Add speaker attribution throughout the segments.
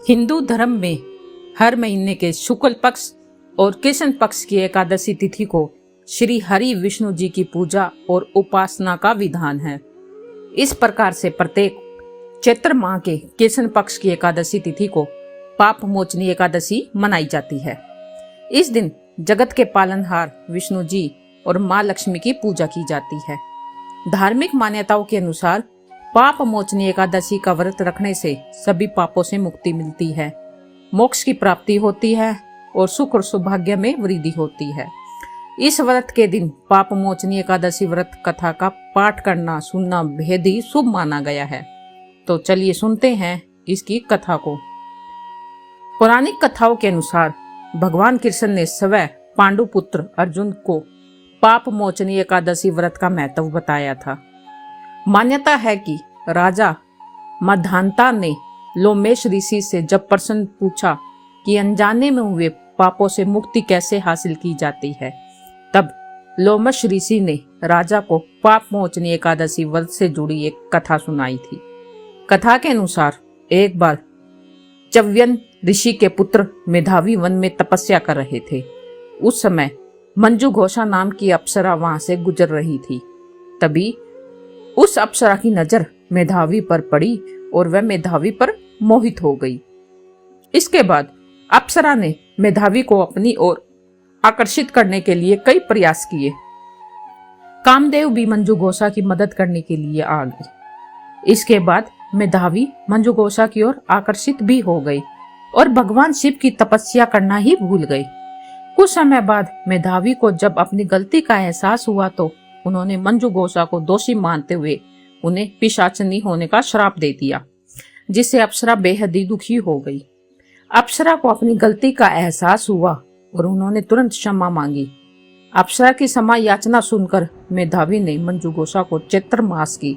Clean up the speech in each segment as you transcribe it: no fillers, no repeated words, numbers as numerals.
Speaker 1: हिंदू धर्म में हर महीने के शुक्ल पक्ष और कृष्ण पक्ष की एकादशी तिथि को श्री हरि विष्णु जी की पूजा और उपासना का विधान है। इस प्रकार से प्रत्येक चैत्र माह के कृष्ण पक्ष की एकादशी तिथि को पाप मोचनी एकादशी मनाई जाती है। इस दिन जगत के पालनहार विष्णु जी और माँ लक्ष्मी की पूजा की जाती है। धार्मिक मान्यताओं के अनुसार पाप मोचनी एकादशी का व्रत रखने से सभी पापों से मुक्ति मिलती है, मोक्ष की प्राप्ति होती है और सुख और सौभाग्य में वृद्धि होती है। इस व्रत के दिन पाप मोचनी एकादशी व्रत कथा का पाठ करना सुनना बेहद ही शुभ माना गया है। तो चलिए सुनते हैं इसकी कथा को। पौराणिक कथाओं के अनुसार भगवान कृष्ण ने स्वयं पांडु पुत्र अर्जुन को पाप मोचनी एकादशी व्रत का महत्व बताया था। मान्यता है कि राजा मधांता ने लोमेश ऋषि से जब प्रश्न पूछा कि अनजाने में हुए पापों से मुक्ति कैसे हासिल की जाती है, तब लोमेश ऋषि ने राजा को पाप मोचनी एकादशी व्रत से जुड़ी एक कथा सुनाई थी। कथा के अनुसार एक बार च्यवन ऋषि के पुत्र मेधावी वन में तपस्या कर रहे थे। उस समय मंजू घोषा नाम की अप्सरा वहां से गुजर रही थी। तभी उस अप्सरा की नजर मेधावी पर पड़ी और वह मेधावी पर मोहित हो गई। इसके बाद अप्सरा ने मेधावी को अपनी ओर आकर्षित करने के लिए कई प्रयास किए। कामदेव भी मंजू घोषा की मदद करने के लिए आ गए। इसके बाद मेधावी मंजू घोषा की ओर आकर्षित भी हो गई और भगवान शिव की तपस्या करना ही भूल गई। कुछ समय बाद मेधावी को जब अपनी गलती का एहसास हुआ तो उन्होंने मंजू घोषा को दोषी मानते हुए उन्हें पिशाचनी होने का श्राप दे दिया, जिससे अप्सरा बेहद ही दुखी हो गई। अप्सरा को अपनी गलती का एहसास हुआ और उन्होंने तुरंत क्षमा मांगी। अप्सरा की क्षमा याचना सुनकर मेधावी ने मंजू घोषा को चैत्र मास की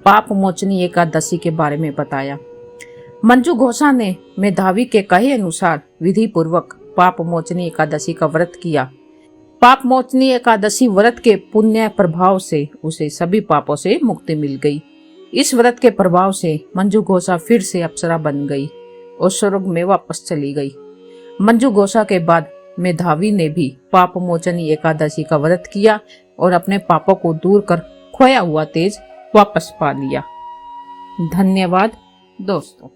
Speaker 1: पाप मोचनी एकादशी के बारे में बताया। मंजू घोषा ने मेधावी के कहे अनुसार विधि पूर्वक पाप मोचनी एकादशी का व्रत किया। पाप मोचनी एकादशी व्रत के पुण्य प्रभाव से उसे सभी पापों से मुक्ति मिल गई। इस व्रत के प्रभाव से मंजू घोषा फिर से अप्सरा बन गई और स्वर्ग में वापस चली गई। मंजू घोषा के बाद मेधावी ने भी पाप मोचनी एकादशी का व्रत किया और अपने पापों को दूर कर खोया हुआ तेज वापस पा लिया। धन्यवाद दोस्तों।